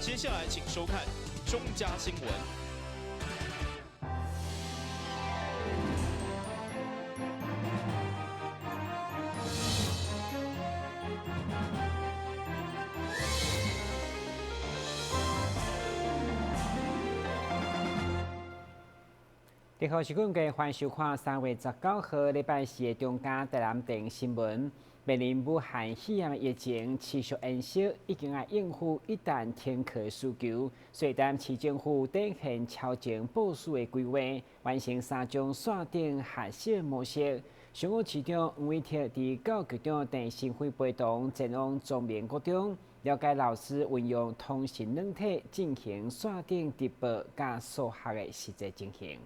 接下来请收看中嘉新闻。你好，是阮嘅欢迎收看3月19号礼拜四嘅中嘉台南电新闻。面临武汉肺炎疫情持续延烧，已经应付一旦天客需求，所以担市政府展现超前部署嘅规划，完成3种线顶学习模式。商务市长黄伟哲伫教育局长陈新辉陪同前往中明国中，了解老师运用通讯软体进行线顶直播加数学嘅实际情形。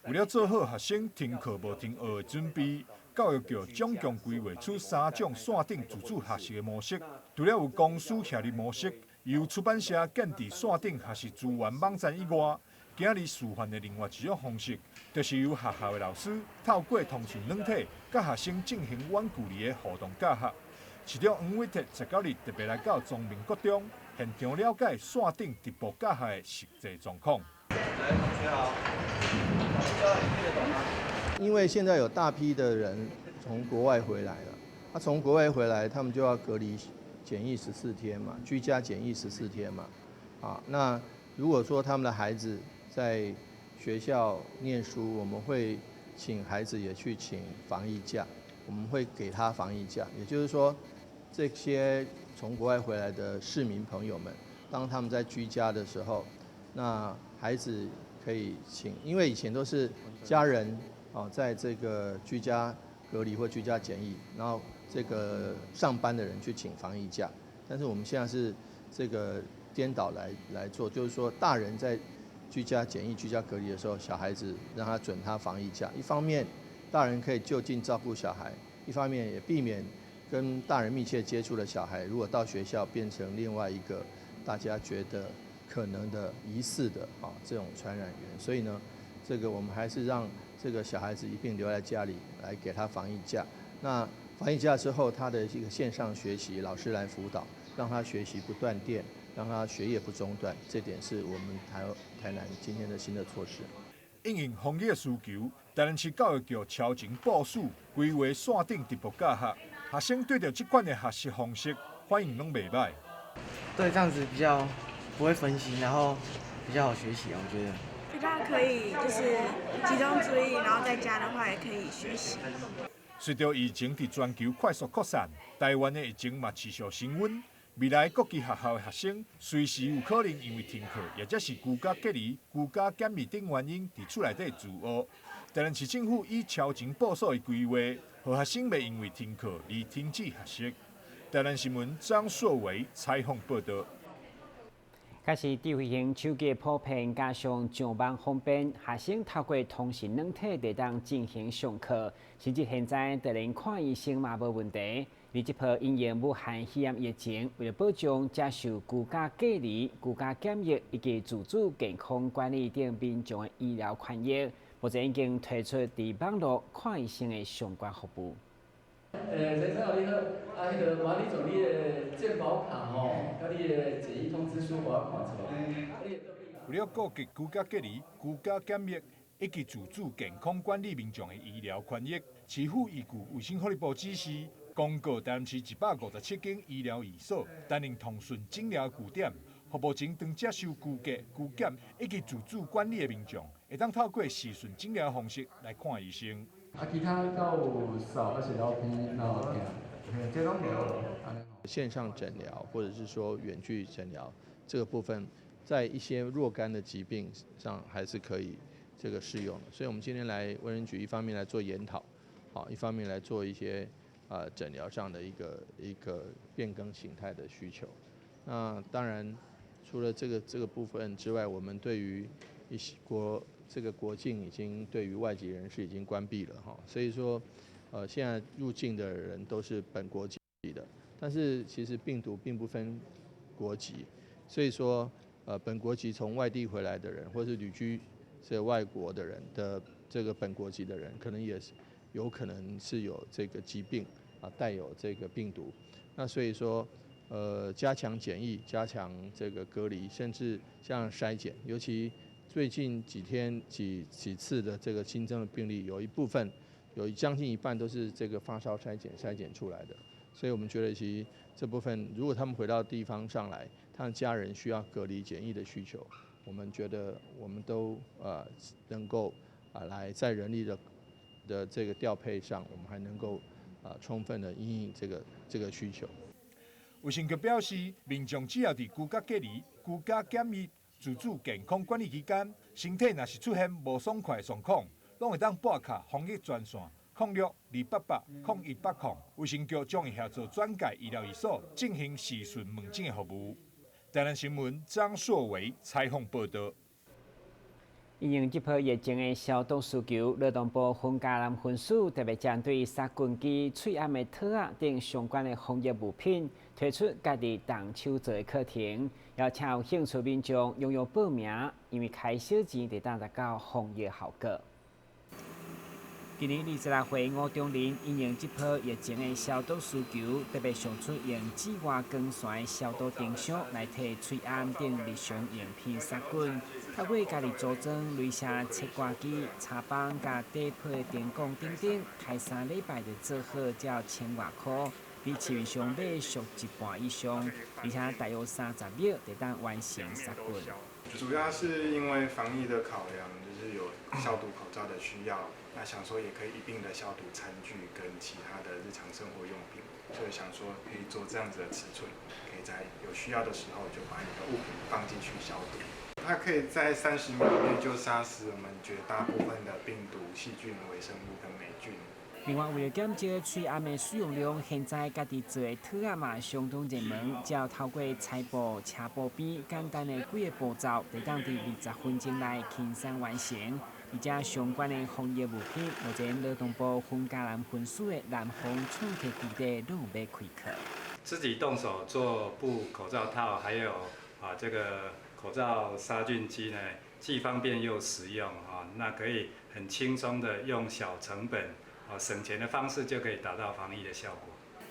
为了做好学生听课无听学的准备，教育局总共规划出3种线顶自主学习的模式。除了有公司协力模式，由出版社建立线顶学习资源网站以外，今日示范的另外一种方式，就是由学校的老师透过通讯软体，甲学生进行远距离的互动教学。市长黄伟哲19日特别来到中明国中，现场了解线顶直播教学的实际状况。来，同学好。因为现在有大批的人从国外回来了，从国外回来，他们就要隔离检疫14天嘛，居家检疫14天嘛。那如果说他们的孩子在学校念书，我们会请孩子也去请防疫假，我们会给他防疫假，也就是说，这些从国外回来的市民朋友们，当他们在居家的时候，那孩子可以请，因为以前都是家人在这个居家隔离或居家检疫，然后这个上班的人去请防疫假，但是我们现在是这个颠倒来做，就是说大人在居家检疫、居家隔离的时候，小孩子让他准他防疫假，一方面大人可以就近照顾小孩，一方面也避免跟大人密切接触的小孩，如果到学校变成另外一个大家觉得可能的疑似的这种传染源，所以呢，这个我们还是让这个小孩子一并留在家里来给他防疫假。那防疫假之后，他的一个线上学习，老师来辅导，让他学习不断电，让他学业不中断，这点是我们台南今天的新的措施。应应防疫需求，台南市教育局超前部署，规划线顶直播教学。学生对着这款的学习方式，反应拢袂歹。对，这样子比较不会分心，然后比较好学习，我觉得。比较可以就是集中注意，然后在家的话也可以学习。随着疫情伫全球快速扩散，台湾的疫情嘛持续升温。未来各级学校的学生随时有可能因为停课，或者是居家隔离、居家检疫等原因，伫厝内底自学。台南市政府以超前部署的规划，让学生袂因为停课而停止学习。台南新闻张硕维采访报道。开始智慧型手机普遍，加上上网方便，学生透过通讯软体就当进行上课，甚至现在就连看医生嘛无问题。而这波因应武汉肺炎疫情，为了保障接受居家隔离、居家检疫以及自主健康管理等民众的医疗权益，目前已经推出伫网络看医生的相关服务。先生好，你好，迄个麻烦你从你的健保卡甲你的检疫通知书，我看出来。为了顾及居家隔离、居家检疫以及自主健康管理民众的医疗权益，市府依据卫生福利部指示，公告台南市157间医疗院所担任通讯诊疗据点，服务前当接受居隔、居检以及自主管理的民众，会当透过视讯诊疗方式来看医生。其他到有扫还是了偏，然后这拢有。线上诊疗或者是说远距诊疗这个部分，在一些若干的疾病上还是可以这个适用的。所以我们今天来卫生局一方面来做研讨，一方面来做一些诊疗上的一个变更形态的需求。那当然除了这个部分之外，我们对于一些国境已经对于外籍人士已经关闭了所以说现在入境的人都是本国籍的，但是其实病毒并不分国籍，所以说本国籍从外地回来的人，或是旅居这外国的人的这个本国籍的人，可能也是有可能是有这个疾病带有这个病毒。那所以说加强检疫、加强这个隔离，甚至像筛检，尤其最近几次的这个新增的病例，有一部分有将近一半都是这个发烧筛检出来的，所以我们觉得其实这部分如果他们回到地方上来，他的家人需要隔离检疫的需求，我们觉得我们都能够来在人力的这个调配上，我们还能够充分的因应这个需求。卫生局表示，民众只要伫居家隔离、居家检疫、自主健康管理期间，身体若是出现无爽快的状况，拢会当拨卡防疫专线0628000180，卫生局将会协助转介医疗院所进行视讯门诊的服务。台南新闻张硕维采访报道。因应这波疫情的消毒需求，劳动部分家南分署特别针对杀菌机、喙暗的套仔等相关的防疫物品，推出家己动手做的课程，邀请有兴趣民众踊跃报名，因为开小钱就当达到防疫效果。今年26岁吴中林因应这波疫情的消毒需求，特别想出用紫外光线的消毒灯箱来替喙暗等日常用品杀菌。透过家己组装镭射切割机、插棒甲底配电工等等，开3礼拜就做好，才1000外块，比市面上买俗一半以上，而且大约30秒就当完成杀菌。主要是因为防疫的考量，就是有消毒口罩的需要，那想说也可以一并的消毒餐具跟其他的日常生活用品，所以想说可以做这样子的尺寸，可以在有需要的时候就把你的物品放进去消毒。它可以在30秒内就杀死我们绝大部分的病毒、细菌、微生物跟霉菌。另外，为了减少喙暗的使用量，现在家己做的套仔嘛相当热门，只要透过裁布、车布边简单的几个步骤，就当伫20分钟内轻松完成。而且相关的防疫物品，目前劳动部分家南分署的南方创客基地拢要开课。自己动手做布口罩套，还有这个口罩杀菌机呢，既方便又实用那可以很轻松的用小成本省钱的方式就可以达到防疫的效果。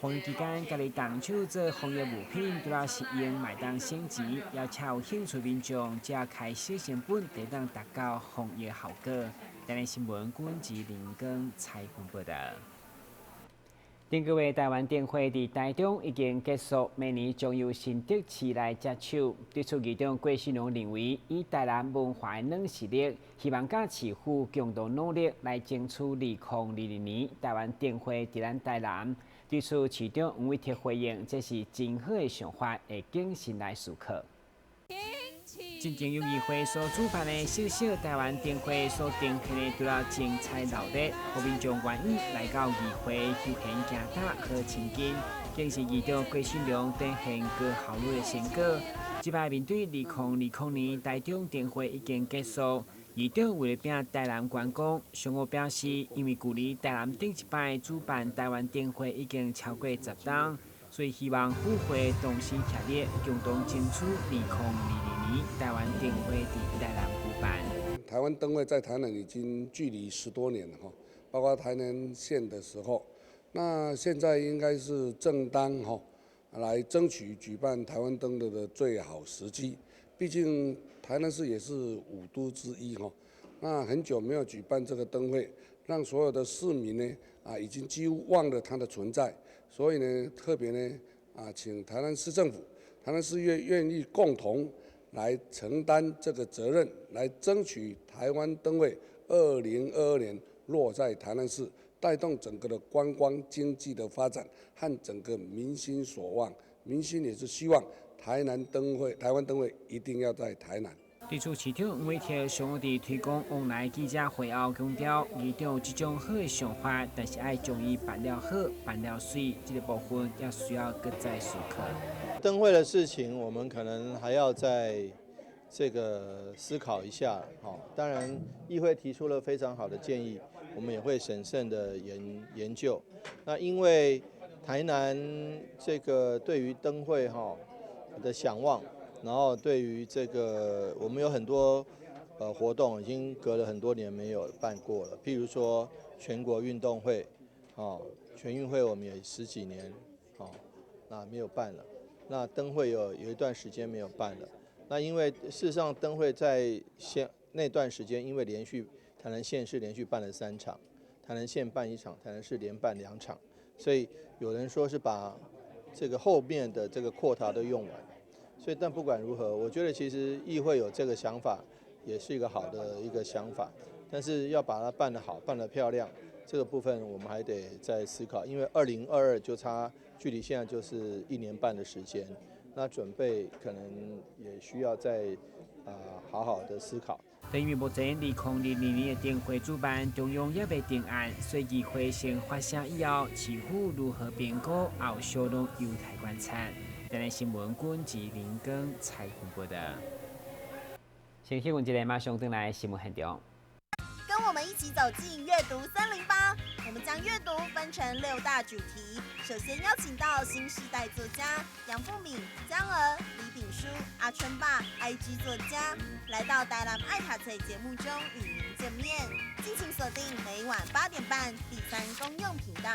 防疫期间，家己动手做防疫物品，除了是用买当升级，邀请有兴趣民众只要开小成本，就当达到防疫效果。台南新闻顾文吉、林根采访报道。顶个月台湾电会伫台中已经结束，明年将由新竹市来接手。对此，议长郭信良认为，以台南文化的软实力，希望甲市府共同努力来争取2022年台湾电会伫咱台南。对此，市长黄伟哲回应，这是真好的想法，会敬心来思考。进前由议会所主办的小小台湾电会所呈现的除了精彩闹热，国民众愿意来到议会休闲行踏好亲近，更是议长郭信良展现高效率的成果。即摆面对2020年台中电会已经结束，议长为了拼台南观光，商务表示，因为距离台南顶一摆主办台湾电会已经超过10冬。所以希望府会同心协力，共同争取2022年台湾灯会伫台南举办。台湾灯会在台南已经距离10多年了哈，包括台南县的时候，那现在应该是正当来争取举办台湾灯的最好时机。毕竟台南市也是5都之一哈，那很久没有举办这个灯会，让所有的市民呢已经几乎忘了它的存在。所以呢，特别呢请台南市政府、台南市愿意共同来承担这个责任，来争取台湾灯会2022年落在台南市，带动整个的观光经济的发展和整个民心所望。民心也是希望台湾灯会一定要在台南。对此，市长黄伟哲上午伫推广往来记者会后强调，议长有这种好的想法，但是要将伊办了好、办了水，这个部分也需要搁再思考。灯会的事情，我们可能还要再这个思考一下。当然，议会提出了非常好的建议，我们也会审慎的研究。那因为台南这个对于灯会的想望。然后对于这个，我们有很多活动已经隔了很多年没有办过了，譬如说全国运动会，全运会我们也10几年，那没有办了，那灯会有一段时间没有办了。那因为事实上灯会在那段时间，因为台南县市连续办了3场，台南县办1场，台南市连办2场，所以有人说是把这个后面的这个quota都用完。所以但不管如何，我觉得其实议会有这个想法，也是一个好的一个想法。但是要把它办得好，办得漂亮，这个部分我们还得再思考，因为2022就距离现在就是1年半的时间，那准备可能也需要再好好的思考。对于目前2022年的灯会主办，中央也未定案，所以议会先发声以后，市府如何评估，也有相当有待观察。台南新闻管及林根采访报道。先新闻一个马上登来新闻现场。跟我们一起走进阅读308，我们将阅读分成6大主题。首先邀请到新世代作家杨富敏、江娥、李炳书、阿春爸、IG 作家，来到台南爱读册节目中与您见面。敬请锁定每晚8点半第3公用频道。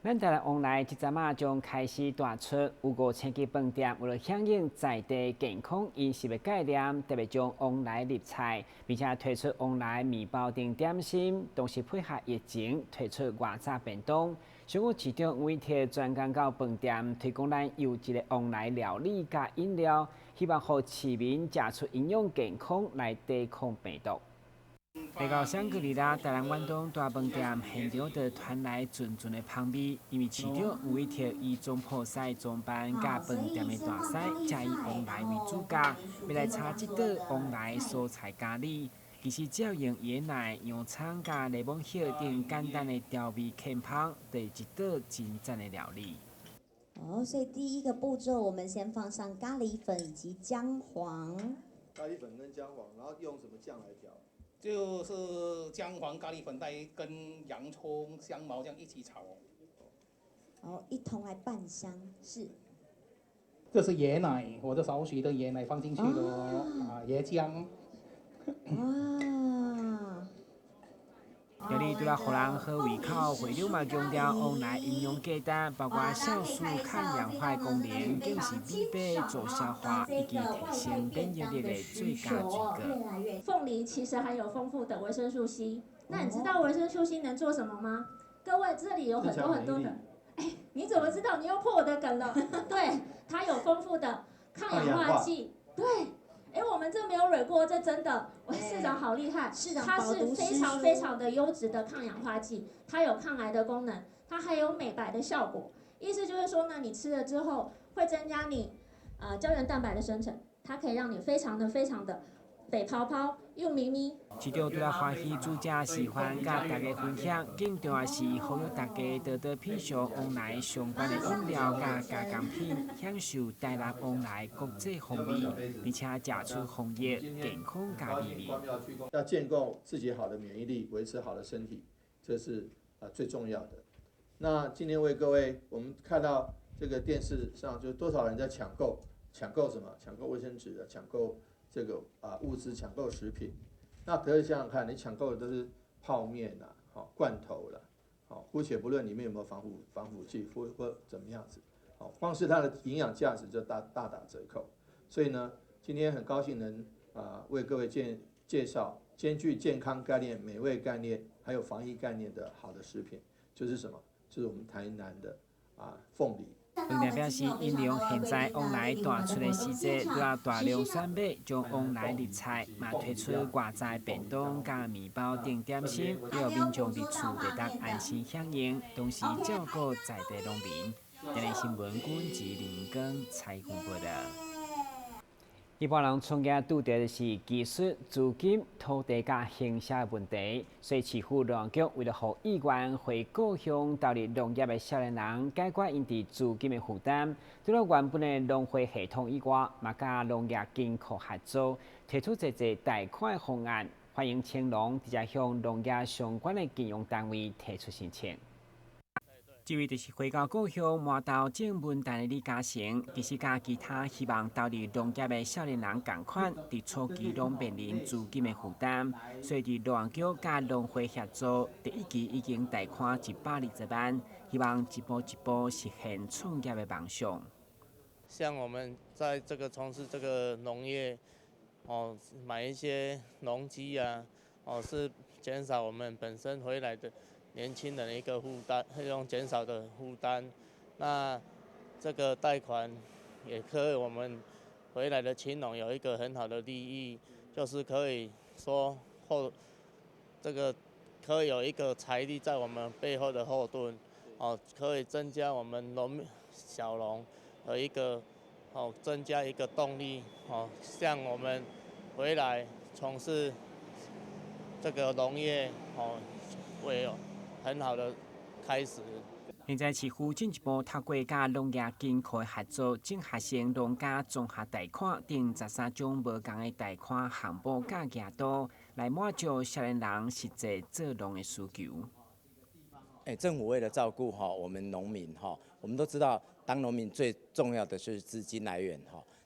咱台南往来即阵仔将开始大出，有5000间饭店为了响应在地健康饮食的概念，特别将往来入菜，并且推出往来面包店点心，同时配合疫情推出外炸便当。商务市长委托专工到饭店推广咱优质的往来料理加饮料，希望让市民食出营养健康来抵抗病毒。来到上个日啦，台南远东大饭店现场就传来阵阵的香味，因为市长有委托以总铺师装扮甲饭店的大师，加以往来为主角，要来炒一道往来蔬菜咖喱。其实只要用椰奶、洋葱加柠檬叶等简单的调味芡芳，就是一道真赞的料理。所以第一个步骤，我们先放上咖喱粉以及姜黄。咖喱粉跟姜黄，然后用什么酱来调？就是姜黄咖喱粉再跟洋葱、香茅这样一起炒。一同来拌香，是。这是椰奶，我的少许的椰奶放进去了椰浆。料理除了让人好胃口，会友嘛强调往来营养价值，包括酵素、抗氧化功能，更是必备做消化以及提升免疫力的最佳资格。凤梨其实含有丰富的维生素 C， 那你知道维生素 C 能做什么吗？各位，这里有很多的，你怎么知道？你又破我的梗了。对，它有丰富的抗氧化剂，对。我们这没有蕊过，这真的，市长好厉害，它是非常的优质的抗氧化剂，它有抗癌的功能，它还有美白的效果。意思就是说呢，你吃了之后会增加你胶原蛋白的生成，它可以让你非常的白泡泡又咪咪。市长除了欢喜主家喜欢甲大家分享，更重要是呼吁大家多多品尝往来相关的饮料甲加工品，享受台南往来国际风味，并且食出丰益、健康加美味。要建构自己好的免疫力，维持好的身体，这是最重要的。那今天为各位，我们看到这个电视上，就多少人在抢购什么？抢购卫生纸的，抢购这个物资，抢购食品。那可以想想看，你抢购的都是泡面啦、罐头啦，姑且不论里面有没有防腐剂或怎么样子，光是它的营养价值就大打折扣。所以呢，今天很高兴能为各位介绍兼具健康概念、美味概念，还有防疫概念的好的食品，就是什么？就是我们台南的凤梨。饭店表示，因利用现在往来大出的时节，都要大量选买，将往来入菜，嘛推出外在便当加面包等点心，要民众入厝会当安心享用，同时照顾在地农民。台南新闻管及林根采访报道。一般人创业拄到的是技术、资金、土地甲形象的问题，所以市府农局为了让议员回故乡投入农业的少年人解决因伫资金的负担，除了原本的农会系统以外，嘛甲农业金库合作，提出一个贷款方案，欢迎青农直接向农业相关的金融单位提出申请。这位就是回到故乡麻豆正文旦的李嘉诚，其实甲其他希望投入农业的少年人同款，伫初期拢面临资金的负担，所以伫农局甲农会合作，第一期已经贷款120万，希望一步一步实现创业的梦想。像我们在这个从事这个农业，买一些农机啊，是减少我们本身回来的年轻人的一个负担，用减少的负担。那这个贷款也可以我们回来的青农有一个很好的利益，就是可以说这个可以有一个财力在我们背后的后盾，可以增加我们小农的一个增加一个动力，像我们回来从事这个农业，会有很好的开始。现在市府进一步透过甲农业金库的合作，正学生农家综合贷款等13种无同的贷款项目甲额度，来满足少年人实际做农的需求。政府为了照顾我们农民我们都知道，当农民最重要的就是资金来源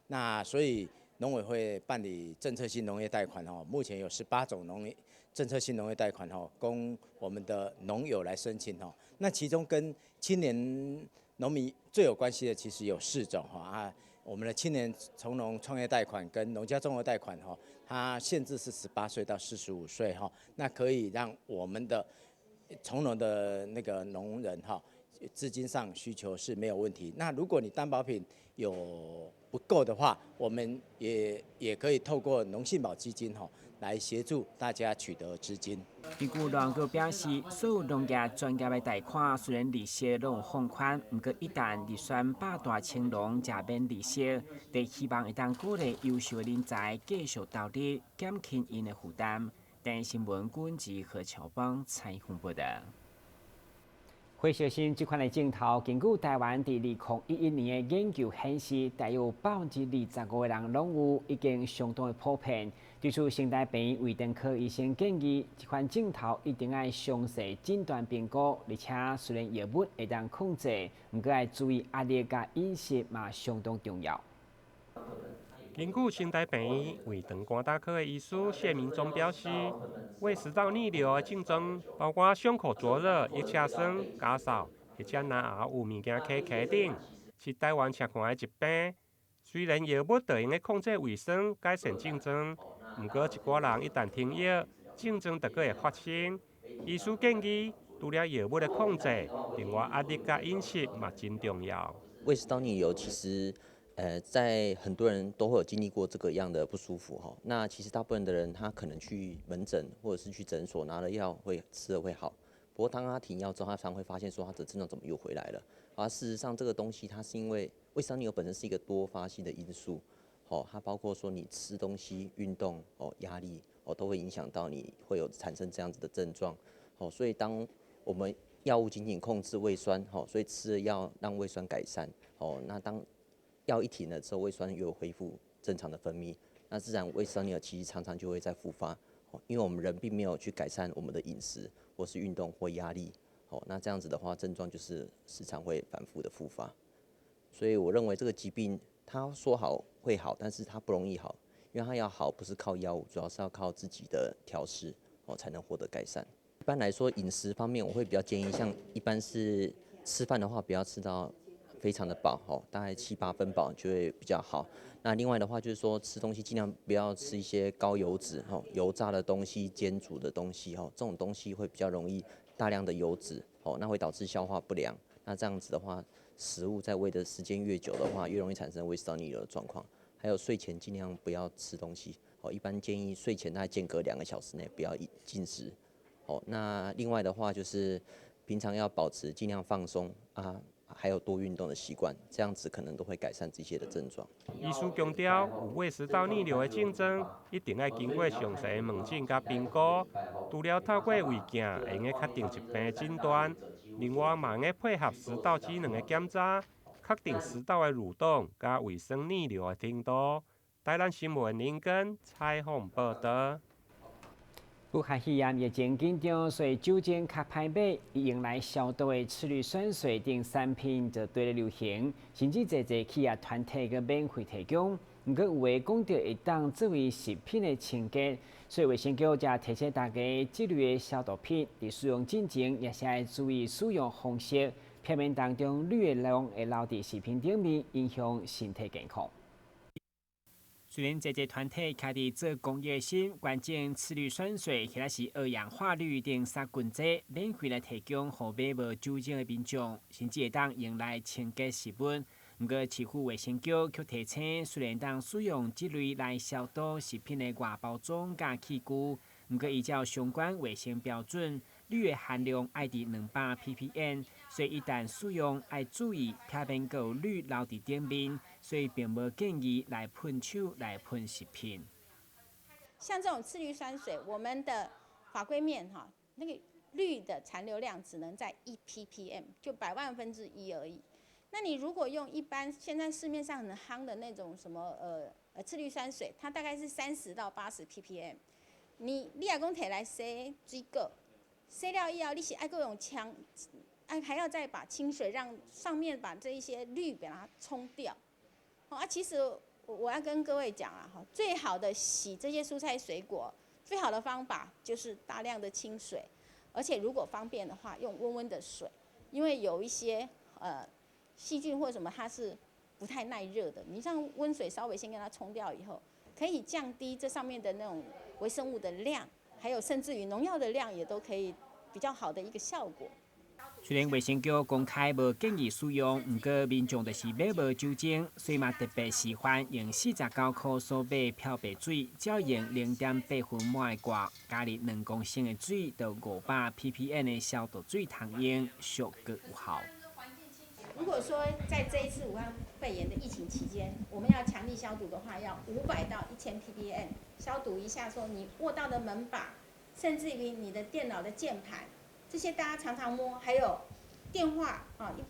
那所以农委会办理政策性农业贷款目前有18种政策性农业贷款供我们的农友来申请那其中跟青年农民最有关系的其实有4种我们的青年从农创业贷款跟农家综合贷款它限制是18岁到45岁那可以让我们的从农的那个农人资金上需求是没有问题。那如果你担保品有不够的话，我们也可以透过农信保基金来协助大家取得资金。根据农局表示，所有农业专业的贷款虽然利息拢有放宽，不过一旦立选百大青农也免利息，就希望会当鼓励优秀的人才继续投入，减轻因的负担。电新闻管及何乔邦采访报道。回小新这款的镜头，根据台湾伫2011年的研究显示，大约25%的人拢有已经相当的普遍。对此，心内病胃肠科医生建议，这款镜头一定要详细诊断评估，而且虽然药物会当控制，不过要注意压力甲饮食嘛相当重要。根据心内病胃肠肝胆科的医师谢明忠表示，胃食道逆流的症状包括胸口灼热、腋下酸、咳嗽，或者若有物件卡卡等，是台湾常看的疾病。虽然药物就用来控制胃酸、改善症状，不过一寡人一旦停药，症状就会发生。医师建议，除了药物的控制，另外压力甲饮食嘛真重要。胃食道逆流其实。在很多人都会有经历过这个样的不舒服那其实大部分的人他可能去门诊或者是去诊所拿了药会吃了会好，不过当他停药之后，他常会发现说他的症状怎么又回来了。而事实上这个东西它是因为胃食道逆流本身是一个多发性的因素它包括说你吃东西、运动压力都会影响到你会有产生这样子的症状所以当我们药物仅仅控制胃酸所以吃了药让胃酸改善那当药一停了之后，胃酸又恢复正常的分泌，那自然胃食道逆流其实常常就会再复发，因为我们人并没有去改善我们的饮食或是运动或压力，那这样子的话，症状就是时常会反复的复发。所以我认为这个疾病，它说好会好，但是它不容易好，因为它要好不是靠药物，主要是要靠自己的调试才能获得改善。一般来说，饮食方面我会比较建议，像一般是吃饭的话，不要吃到非常的饱大概7、8分饱就会比较好。那另外的话就是说，吃东西尽量不要吃一些高油脂油炸的东西、煎煮的东西这种东西会比较容易大量的油脂那会导致消化不良。那这样子的话，食物在胃的时间越久的话，越容易产生胃食道逆流的状况。还有睡前尽量不要吃东西一般建议睡前大概间隔2个小时内不要进食那另外的话就是平常要保持尽量放松还有多运动的习惯，这样子可能都会改善这些的症状。医师强调，有胃食道逆流的症状，一定要经过详细的问诊甲评估，除了透过胃镜会用确定疾病的诊断，另外嘛用配合食道机能的检查，确定食道的蠕动甲胃酸逆流的程度。台南新闻林根采访报道。武汉肺炎疫情紧张，所以酒精较歹买，用来消毒的次氯酸水等产品就对了流行，甚至侪企业团体个免费提供。不过有诶讲到会当作为食品的清洁，所以卫生局才提醒大家，这类的消毒品伫使用进前也是要注意使用方式，表面当中氯的量会留伫食品顶面，影响身体健康。虽然这些团体徛伫做公益心，关键次氯酸水或者是二氧化氯等杀菌剂，免费来提供予买无酒精的民众，甚至会当用来清洁食品。不过，市府卫生局却提醒，虽然当使用这类来消毒食品的外包装甲器具，不过依照相关卫生标准，氯的含量爱伫200 ppm， 所以一旦使用要注意表面有氯留伫顶面，所以并无建议来喷手来喷食品。像这种次氯酸水，我们的法规面那个氯的残留量只能在1 ppm， 就1/1000而已。那你如果用一般现在市面上很夯的那种什么次氯酸水，它大概是30到80 ppm。你若讲摕来洗水果，洗了以后，你是爱够用枪，还要再把清水让上面把这一些氯把它冲掉。其实我要跟各位讲最好的洗这些蔬菜水果，最好的方法就是大量的清水，而且如果方便的话，用温温的水，因为有一些细菌或什么它是不太耐热的，你像温水稍微先给它冲掉以后，可以降低这上面的那种微生物的量，还有甚至于农药的量也都可以比较好的一个效果。虽然卫生局公开无建议使用，不过民众就是买无酒精，所以嘛特别喜欢用49块所买漂白水，只要用0.8分满的罐，加入2公升的水到500 ppm 的消毒水通用，效果有效。如果说在这一次武汉肺炎的疫情期间，我们要强力消毒的话，要500到1000 ppm 消毒一下，说你握到的门把，甚至于你的电脑的键盘，这些大家常常摸，还有电话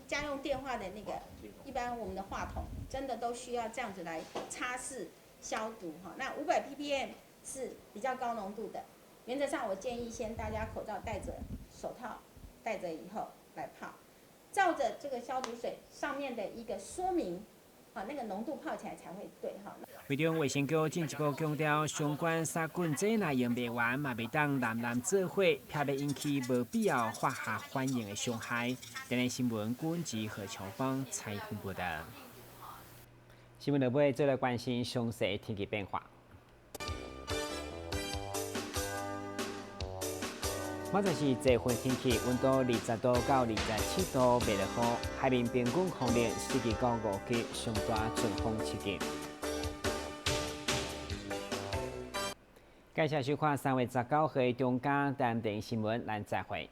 家用电话的那个，一般我们的话筒，真的都需要这样子来擦拭消毒那500 ppm 是比较高浓度的，原则上我建议先大家口罩戴着，手套戴着以后来泡。照着这个消毒水上面的一个说明，那个浓度泡起来才会对为着卫生局进一步强调，相关杀菌剂若用袂完，嘛袂当人做伙，怕要引起无必要化学反应的伤害。今日新闻顾问及何乔芳采访报道。新闻落尾，再来关心详细天气变化。明仔是多云天气，温度20度到27度，袂落雨。海面平均风力4级到5级，上大阵风7级。感谢收看3月19号的中嘉台电新闻，咱再会。